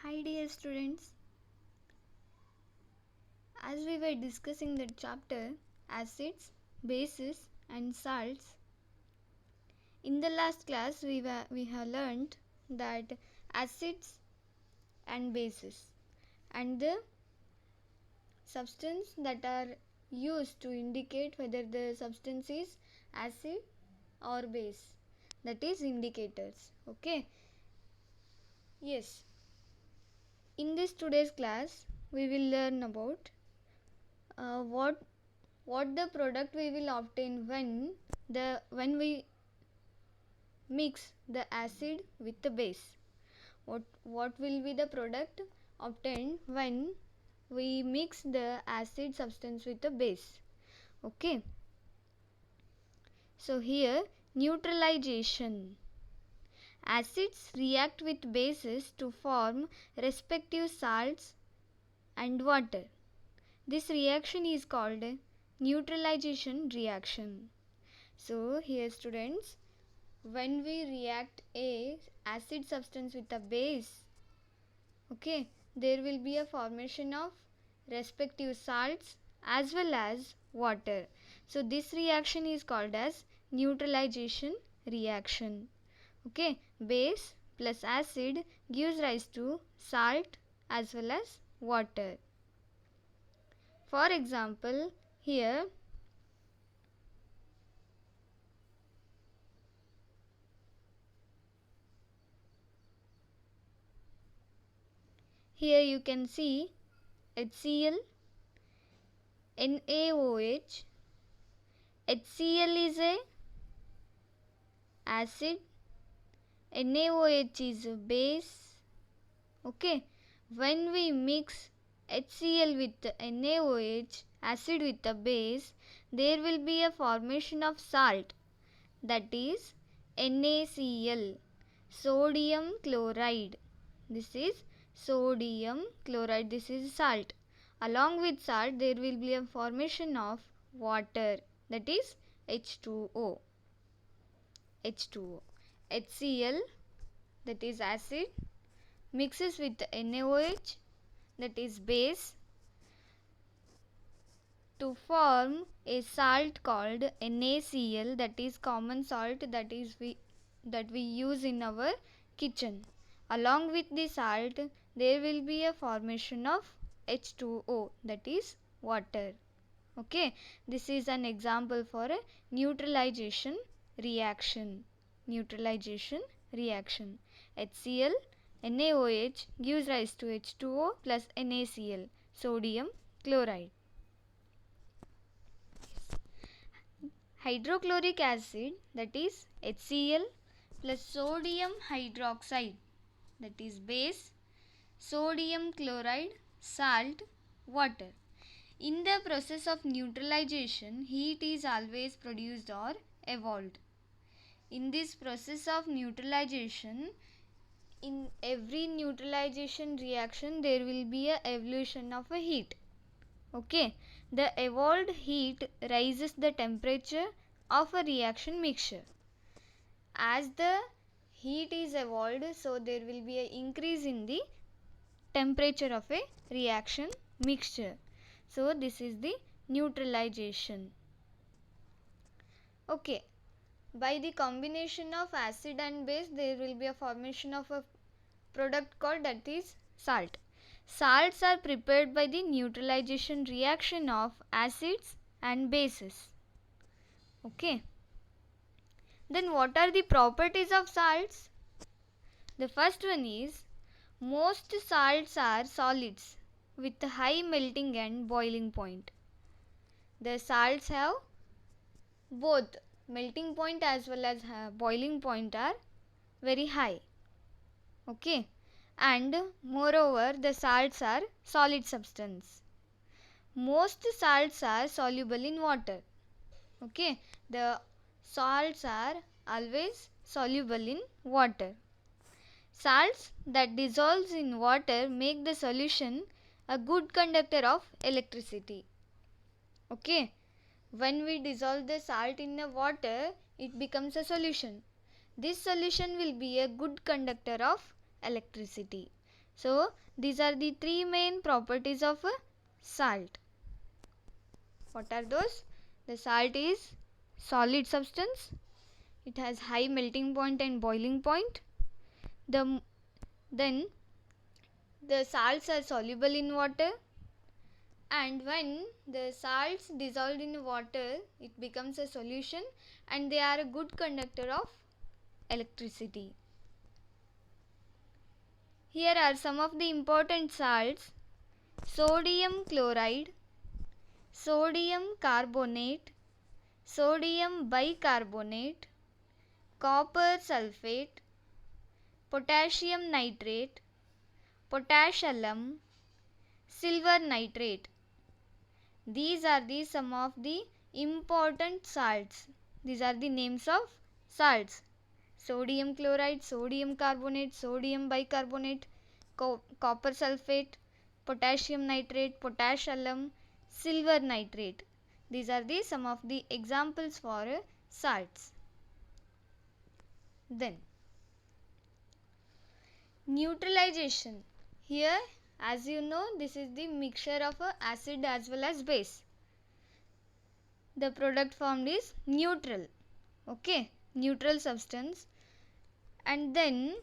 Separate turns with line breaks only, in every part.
Hi dear students, as we were discussing the chapter acids, bases and salts, in the last class we have learned that acids and bases and the substance that are used to indicate whether the substance is acid or base, that is indicators. Okay, yes, in this today's class we will learn about what the product we will obtain when we mix the acid with the base. What will be the product obtained when we mix the acid substance with the base. Okay, so here neutralization. Acids react with bases to form respective salts and water. This reaction is called a neutralization reaction. So here students, when we react a acid substance with a base, okay, there will be a formation of respective salts as well as water. So this reaction is called as neutralization reaction. Okay, base plus acid gives rise to salt as well as water. For example, here you can see HCl, NaOH. HCl is a acid, NaOH is a base. Okay, when we mix HCl with NaOH, acid with a base, there will be a formation of salt, that is NaCl, sodium chloride. This is sodium chloride, this is salt. Along with salt there will be a formation of water, that is H2O. HCl, that is acid, mixes with NaOH, that is base, to form a salt called NaCl, that is common salt that we use in our kitchen. Along with the salt there will be a formation of H2O, that is water. Okay, this is an example for a neutralization reaction. HCl NaOH gives rise to H2O plus NaCl, sodium chloride. Hydrochloric acid, that is HCl plus sodium hydroxide, that is base, sodium chloride, salt, water. In the process of neutralization, heat is always produced or evolved. In this process of neutralization, in every neutralization reaction there will be a evolution of a heat. Okay, the evolved heat raises the temperature of a reaction mixture. As the heat is evolved, so there will be an increase in the temperature of a reaction mixture. So this is the neutralization. Okay, by the combination of acid and base there will be a formation of a product called, that is salt. Salts are prepared by the neutralization reaction of acids and bases. Okay, then what are the properties of salts? The first one is, most salts are solids with high melting and boiling point. The salts have both melting point as well as boiling point are very high. Okay, and moreover the salts are solid substance. Most salts are soluble in water. Okay, the salts are always soluble in water. Salts that dissolves in water make the solution a good conductor of electricity. Okay, when we dissolve the salt in the water, it becomes a solution. This solution will be a good conductor of electricity. So these are the three main properties of a salt. What are those? The salt is solid substance. It has high melting point and boiling point. Then the salts are soluble in water, and when the salts dissolved in water, it becomes a solution, and they are a good conductor of electricity. Here are some of the important salts: sodium chloride, sodium carbonate, sodium bicarbonate, copper sulfate, potassium nitrate, potash alum, silver nitrate. These are some of the important salts. These are the names of salts: sodium chloride, sodium carbonate, sodium bicarbonate, copper sulfate, potassium nitrate, potash alum, silver nitrate. These are some of the examples for salts. Then neutralization. Here, as you know, this is the mixture of acid as well as base. The product formed is neutral. Okay, neutral substance. And then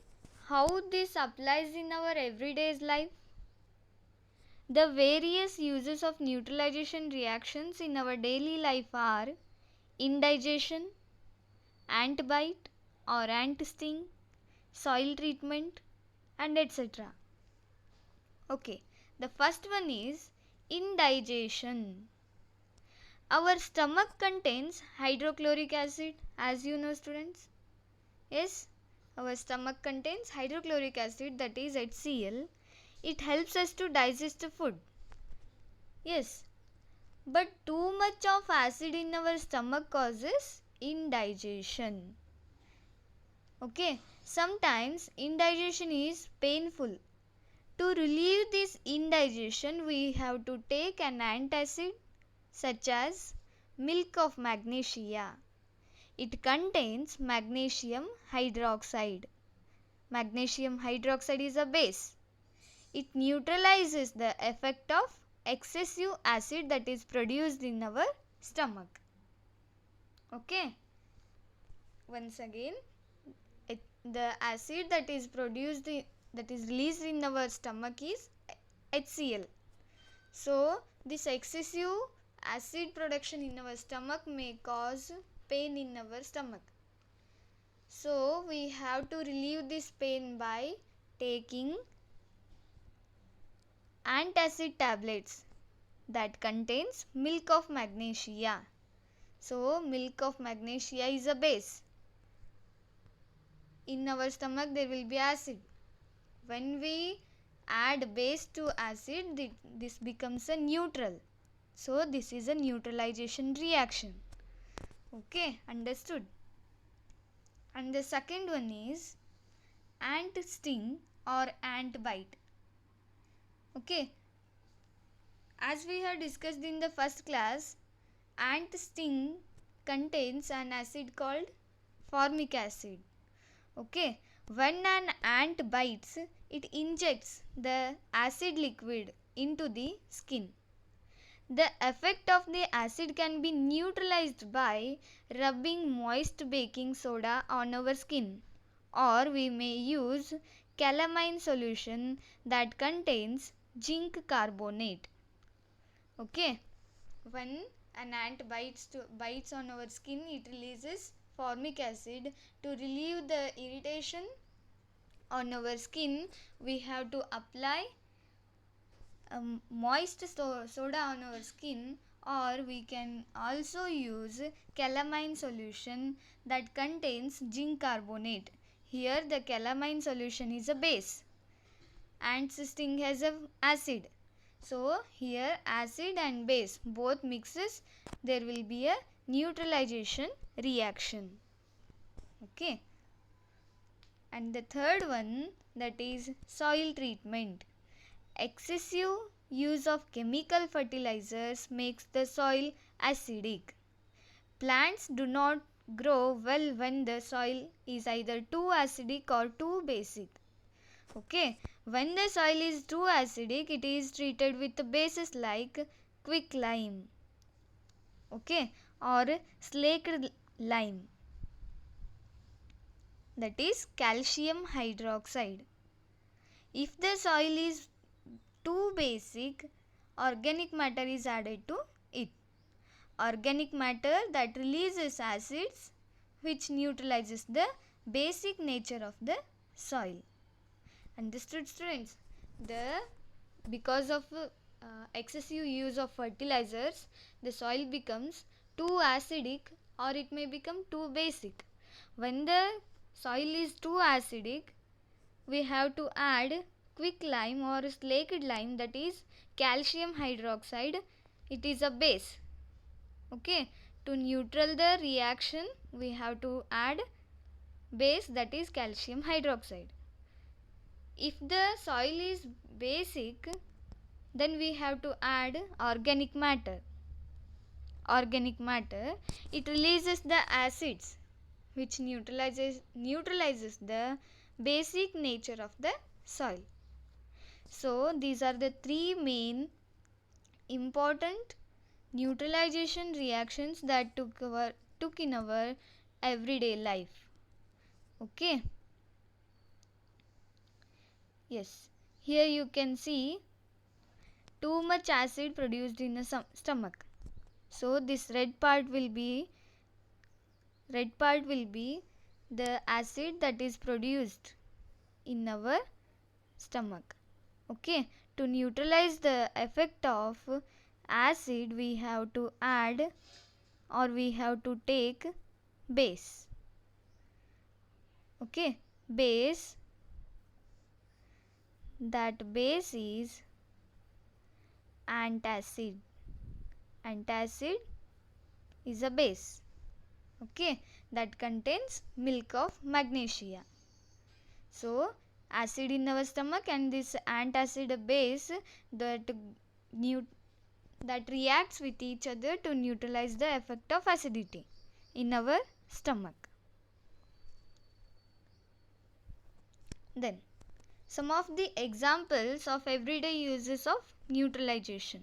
how this applies in our everyday life? The various uses of neutralization reactions in our daily life are indigestion, ant bite or ant sting, soil treatment, and etc. Okay, the first one is indigestion. Our stomach contains hydrochloric acid, as you know, students. Yes, our stomach contains hydrochloric acid, that is HCl. It helps us to digest food. Yes, but too much of acid in our stomach causes indigestion. Okay, sometimes indigestion is painful. To relieve this indigestion, we have to take an antacid such as milk of magnesia. It contains magnesium hydroxide. Magnesium hydroxide is a base. It neutralizes the effect of excessive acid that is produced in our stomach. Okay. Once again, the acid that is produced, that is released in our stomach is HCl. So this excessive acid production in our stomach may cause pain in our stomach. So we have to relieve this pain by taking antacid tablets that contains milk of magnesia. So milk of magnesia is a base. In our stomach there will be acid. When we add base to acid, this becomes a neutral. So this is a neutralization reaction. Okay, understood. And the second one is ant sting or ant bite. Okay, as we have discussed in the first class, ant sting contains an acid called formic acid. Okay, when an ant bites, it injects the acid liquid into the skin. The effect of the acid can be neutralized by rubbing moist baking soda on our skin, or we may use calamine solution that contains zinc carbonate. Okay, when an ant bites on our skin, it releases formic acid. To relieve the irritation on our skin, we have to apply moist soda on our skin, or we can also use calamine solution that contains zinc carbonate. Here the calamine solution is a base. Ant sting has an acid. So here acid and base both mixes, there will be a neutralization reaction. Okay. And the third one, that is soil treatment. Excessive use of chemical fertilizers makes the soil acidic. Plants do not grow well when the soil is either too acidic or too basic. Okay, when the soil is too acidic, it is treated with bases like quicklime, okay, or slaked lime, that is calcium hydroxide. If the soil is too basic, organic matter is added to it. Organic matter that releases acids which neutralizes the basic nature of the soil. Understood, students? Because of excessive use of fertilizers, the soil becomes too acidic or it may become too basic. When the soil is too acidic, we have to add quicklime or slaked lime, that is calcium hydroxide. It is a base. Okay, to neutral the reaction we have to add base, that is calcium hydroxide. If the soil is basic, then we have to add organic matter. Organic matter, it releases the acids which neutralizes the basic nature of the soil. So these are the three main important neutralization reactions that took in our everyday life. Okay, yes, here you can see too much acid produced in the stomach. So this red part will be the acid that is produced in our stomach. Okay, to neutralize the effect of acid we have to add or we have to take base. Okay, base, that base is antacid. Antacid is a base, okay, that contains milk of magnesia. So acid in our stomach and this antacid base that reacts with each other to neutralize the effect of acidity in our stomach. Then some of the examples of everyday uses of neutralization: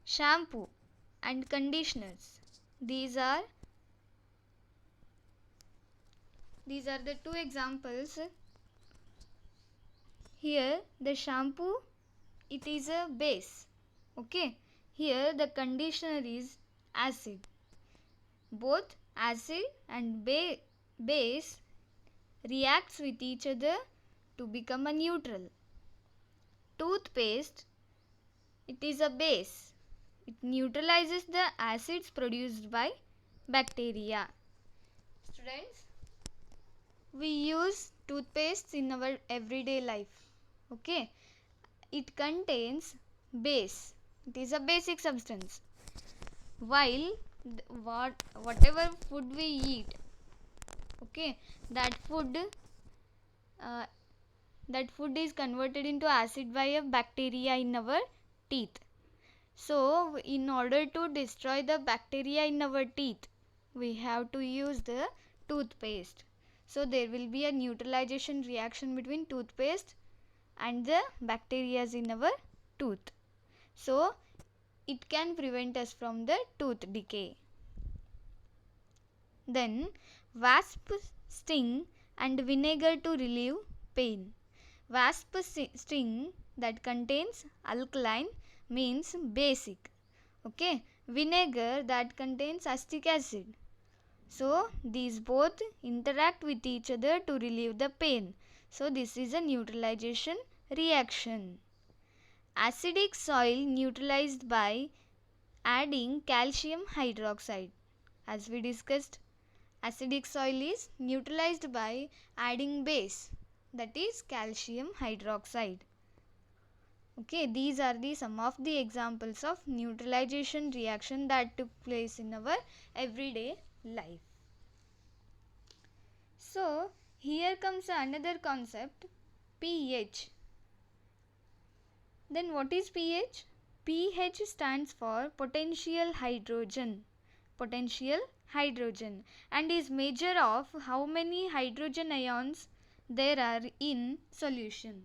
shampoo and conditioners. These are the two examples. Here the shampoo, it is a base, okay. Here the conditioner is acid. Both acid and base reacts with each other to become a neutral. Toothpaste, it is a base. It neutralizes the acids produced by bacteria. Students, we use toothpaste in our everyday life. Okay, it contains base. It is a basic substance. While whatever food we eat, okay, that food is converted into acid by a bacteria in our teeth. So in order to destroy the bacteria in our teeth, we have to use the toothpaste. So there will be a neutralization reaction between toothpaste and the bacteria in our tooth. So it can prevent us from the tooth decay. Then wasp sting and vinegar to relieve pain. Wasp sting that contains alkaline means basic. Okay, vinegar that contains acetic acid. So these both interact with each other to relieve the pain. So this is a neutralization reaction. Acidic soil neutralized by adding calcium hydroxide. As we discussed, acidic soil is neutralized by adding base, that is calcium hydroxide. Okay, these are some of the examples of neutralization reaction that took place in our everyday life. So here comes another concept, pH. Then what is pH? pH stands for potential hydrogen, and is measure of how many hydrogen ions there are in solution.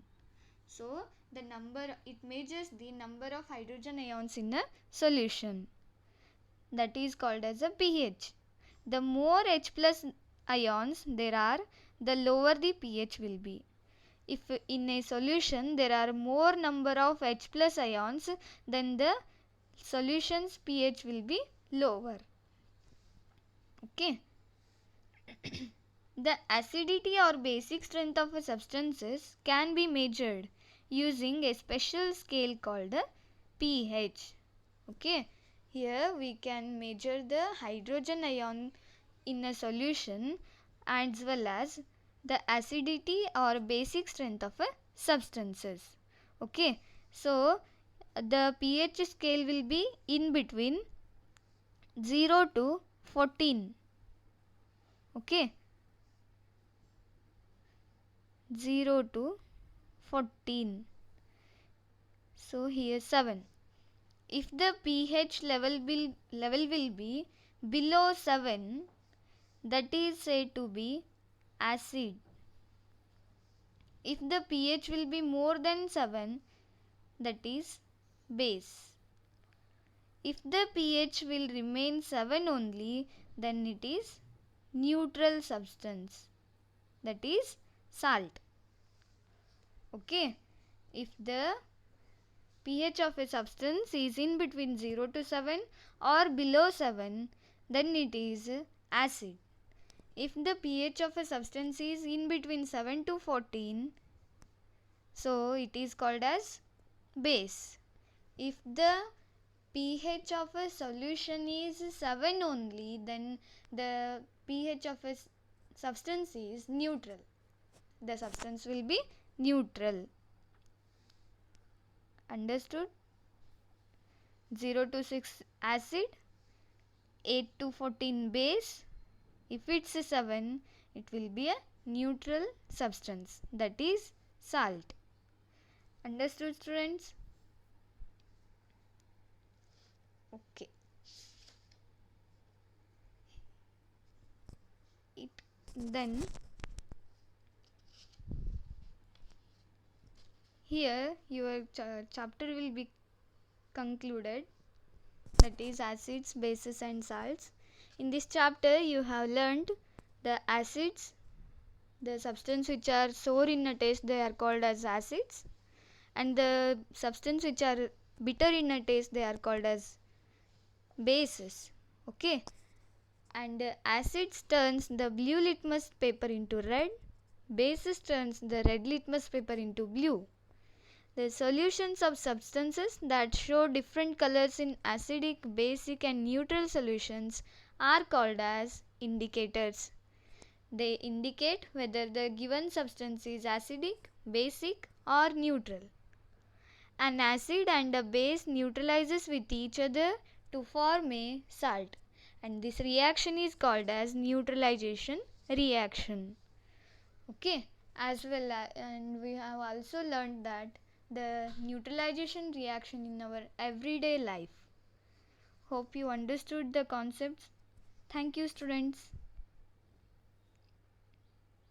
So it measures the number of hydrogen ions in a solution. That is called as a pH. The more H plus ions there are, the lower the pH will be. If in a solution there are more number of H plus ions, then the solution's pH will be lower. Okay. The acidity or basic strength of a substances can be measured using a special scale called the pH. Okay. Here we can measure the hydrogen ion in a solution as well as the acidity or basic strength of a substances. Okay. So the pH scale will be in between 0 to 14. Okay. 0 to 14. So here 7. If the pH level will be below 7, that is said to be acid. If the pH will be more than 7, that is base. If the pH will remain 7 only, then it is neutral substance, that is salt. Okay. If the pH of a substance is in between 0 to 7 or below 7, then it is acid. If the pH of a substance is in between 7 to 14, so it is called as base. If the pH of a solution is 7 only, then the pH of a substance is neutral. The substance will be neutral. Understood? 0 to 6 acid, 8 to 14 base. If it's a 7, it will be a neutral substance, that is salt. Understood, students? Okay. Then here your chapter will be concluded, that is acids, bases and salts. In this chapter you have learnt the acids, the substance which are sour in a taste, they are called as acids, and the substance which are bitter in a taste, they are called as bases. Okay. And acids turns the blue litmus paper into red, bases turns the red litmus paper into blue. The solutions of substances that show different colors in acidic, basic and neutral solutions are called as indicators. They indicate whether the given substance is acidic, basic or neutral. An acid and a base neutralizes with each other to form a salt, and this reaction is called as neutralization reaction. Okay. As well and we have also learned that the neutralization reaction in our everyday life. Hope you understood the concepts. Thank you, students.